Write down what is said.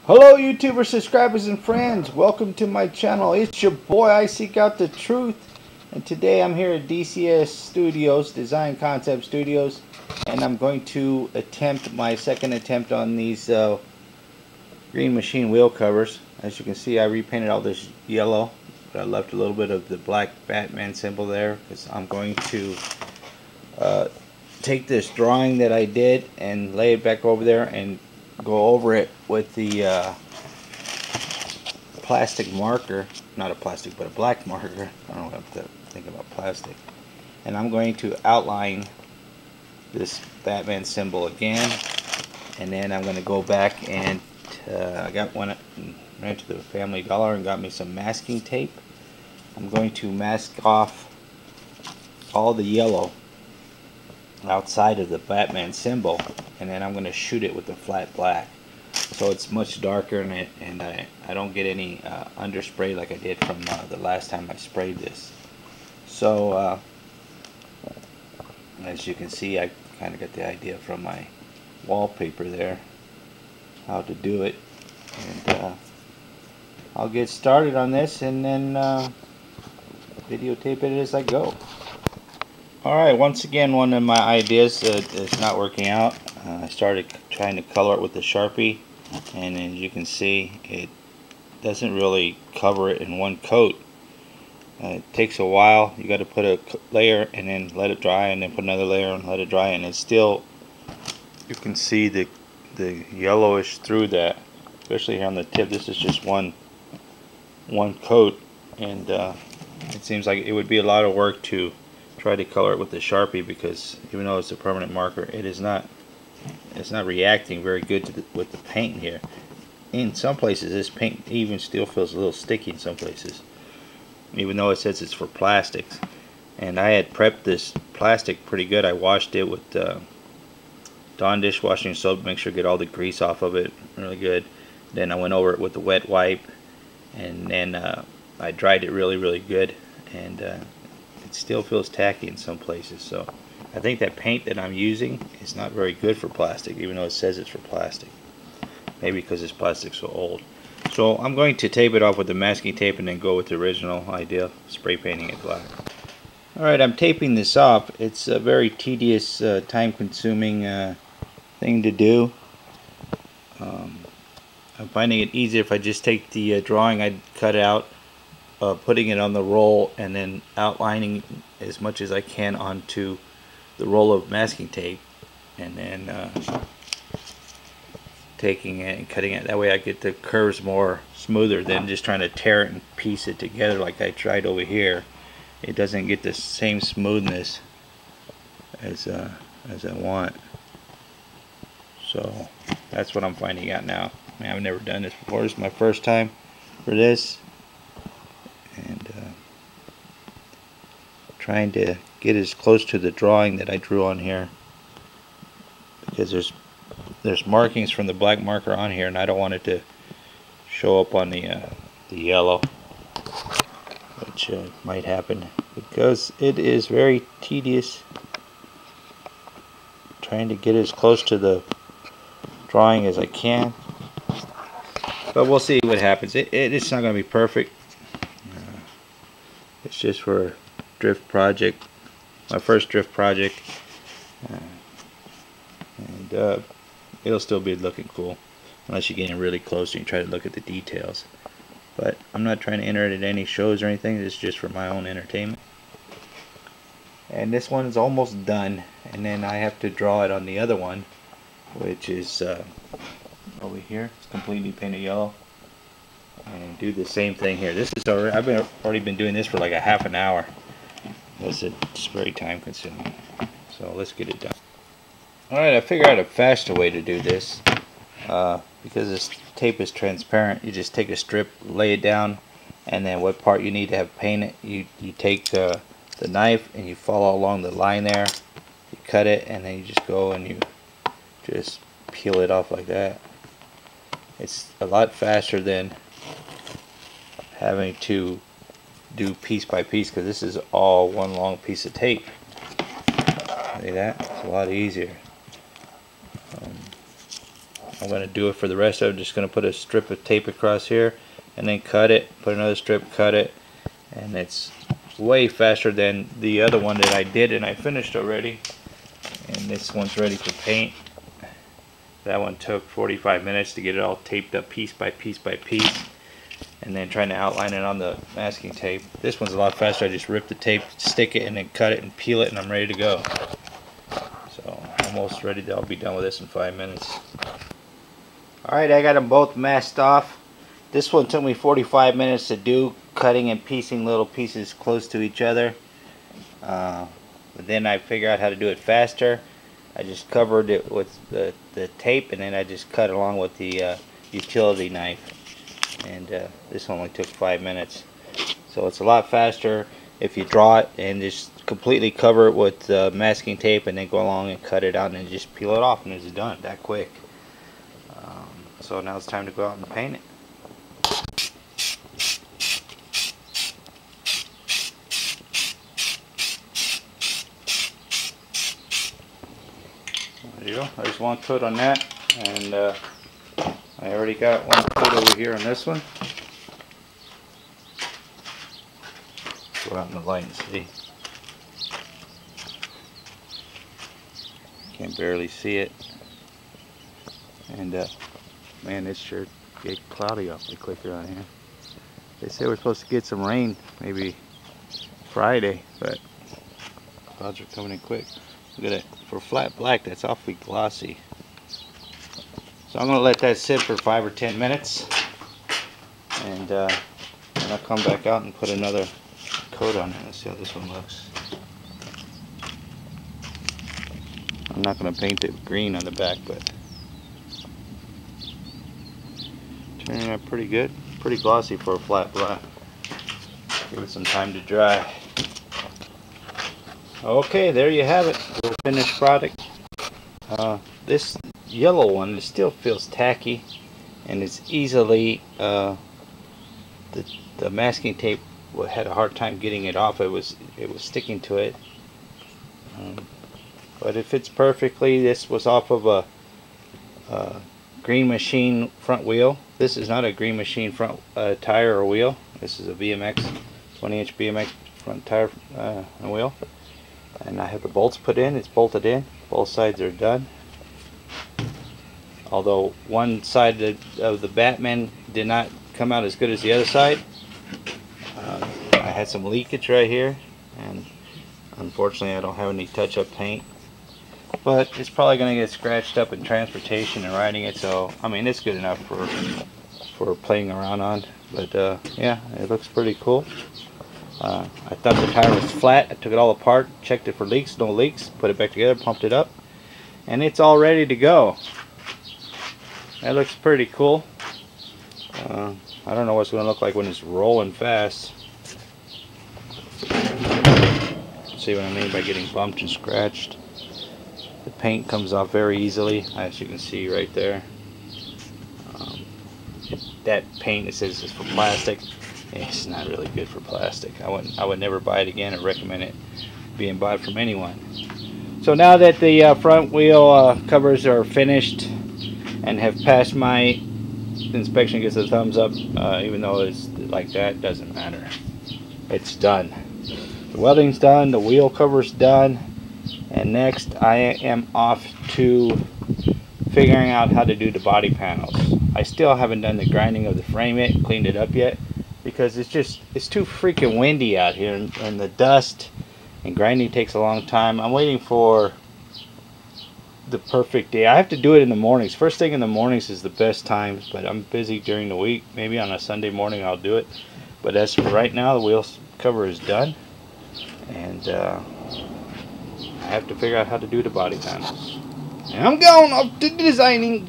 Hello YouTuber subscribers and friends, welcome to my channel. It's your boy I Seek Out the Truth, and today I'm here at DCS Studios, Design Concept Studios, and I'm going to attempt my second attempt on these green machine wheel covers. As you can see, I repainted all this yellow, but I left a little bit of the black Batman symbol there because I'm going to take this drawing that I did and lay it back over there and go over it with the plastic marker, not a plastic but a black marker. I don't have to think about plastic. And I'm going to outline this Batman symbol again, and then I'm going to go back and I ran to the Family Dollar and got me some masking tape. I'm going to mask off all the yellow outside of the Batman symbol, and then I'm going to shoot it with the flat black so it's much darker in it, and I don't get any underspray like I did from the last time I sprayed this. So as you can see, I kind of got the idea from my wallpaper there how to do it, and I'll get started on this and then videotape it as I go. Alright, once again, one of my ideas is not working out. I started trying to color it with the Sharpie, and as you can see, it doesn't really cover it in one coat. It takes a while. You got to put a layer and then let it dry, and then put another layer and let it dry, and it's still, you can see the yellowish through that, especially here on the tip. This is just one coat, and it seems like it would be a lot of work to try to color it with the Sharpie, because even though it's a permanent marker, it's not reacting very good with the paint here. In some places this paint even still feels a little sticky in some places, even though it says it's for plastics. And I had prepped this plastic pretty good. I washed it with Dawn dishwashing soap to make sure to get all the grease off of it really good. Then I went over it with the wet wipe, and then I dried it really good, and it still feels tacky in some places. So I think that paint that I'm using is not very good for plastic, even though it says it's for plastic. Maybe because this plastic's so old. So I'm going to tape it off with the masking tape and then go with the original idea of spray painting it black. Alright, I'm taping this off. It's a very tedious, time-consuming thing to do. I'm finding it easier if I just take the drawing I cut out, putting it on the roll, and then outlining as much as I can onto the roll of masking tape, and then taking it and cutting it. That way I get the curves more smoother than just trying to tear it and piece it together like I tried over here. It doesn't get the same smoothness as I want. So that's what I'm finding out now. I mean, I've never done this before. This is my first time for this, and trying to get as close to the drawing that I drew on here, because there's markings from the black marker on here, and I don't want it to show up on the yellow, which might happen because it is very tedious trying to get as close to the drawing as I can. But we'll see what happens. It's not going to be perfect. It's just for a drift project, my first drift project, and it'll still be looking cool unless you get in really close and you try to look at the details. But I'm not trying to enter it at any shows or anything. It's just for my own entertainment. And this one is almost done, and then I have to draw it on the other one, which is over here. It's completely painted yellow, and do the same thing here. This is I've already been doing this for like a half an hour. It's very time consuming. So let's get it done. Alright, I figured out a faster way to do this. Because this tape is transparent, you just take a strip, lay it down, and then what part you need to have painted, you take the knife and you follow along the line there, you cut it, and then you just go and you just peel it off like that. It's a lot faster than having to do piece by piece, because this is all one long piece of tape. See that? It's a lot easier. I'm going to do it for the rest of it. I'm just going to put a strip of tape across here and then cut it, put another strip, cut it, and it's way faster than the other one that I did and I finished already. And this one's ready for paint. That one took 45 minutes to get it all taped up piece by piece by piece, and then trying to outline it on the masking tape. This one's a lot faster. I just rip the tape, stick it, and then cut it and peel it, and I'm ready to go. So almost ready to, I'll be done with this in 5 minutes. Alright, I got them both masked off. This one took me 45 minutes to do, cutting and piecing little pieces close to each other. But then I figured out how to do it faster. I just covered it with the tape, and then I just cut along with the utility knife. And this only took 5 minutes. So it's a lot faster if you draw it and just completely cover it with masking tape and then go along and cut it out and then just peel it off and it's done that quick. So now it's time to go out and paint it. There you go. There's one coat on that, and I already got one coat over here on this one. Go out in the light and see. Can barely see it. And man, it sure get cloudy awfully quick around here. They say we're supposed to get some rain maybe Friday, but clouds are coming in quick. Look at it. For flat black, that's awfully glossy. So I'm going to let that sit for 5 or 10 minutes, and then I'll come back out and put another coat on it. Let's see how this one looks. I'm not going to paint it green on the back, but turning out pretty good. Pretty glossy for a flat black. Give it some time to dry. Okay, there you have it. The finished product. This yellow one, it still feels tacky, and it's easily the masking tape had a hard time getting it off. It was sticking to it, but it fits perfectly. This was off of a Green Machine front wheel. This is not a Green Machine front tire or wheel. This is a BMX 20-inch BMX front tire and wheel. And I have the bolts put in. It's bolted in. Both sides are done. Although one side of the Batman did not come out as good as the other side. I had some leakage right here, and unfortunately I don't have any touch-up paint. But it's probably going to get scratched up in transportation and riding it, so I mean it's good enough for playing around on. But yeah, it looks pretty cool. I thought the tire was flat. I took it all apart, checked it for leaks, no leaks, put it back together, pumped it up, and it's all ready to go. That looks pretty cool. I don't know what it's going to look like when it's rolling fast. See what I mean by getting bumped and scratched. The paint comes off very easily, as you can see right there. That paint, it says it's for plastic. It's not really good for plastic. I would never buy it again or recommend it being bought from anyone. So now that the front wheel covers are finished and have passed my inspection, gets a thumbs up, even though it's like that, doesn't matter. It's done. The welding's done, the wheel cover's done, and next I am off to figuring out how to do the body panels. I still haven't done the grinding of the frame, cleaned it up yet, because it's too freaking windy out here, and the dust and grinding takes a long time. I'm waiting for the perfect day. I have to do it in the mornings. First thing in the mornings is the best time, but I'm busy during the week. Maybe on a Sunday morning I'll do it. But as for right now, the wheel cover is done, and I have to figure out how to do the body panels. And I'm going off to designing.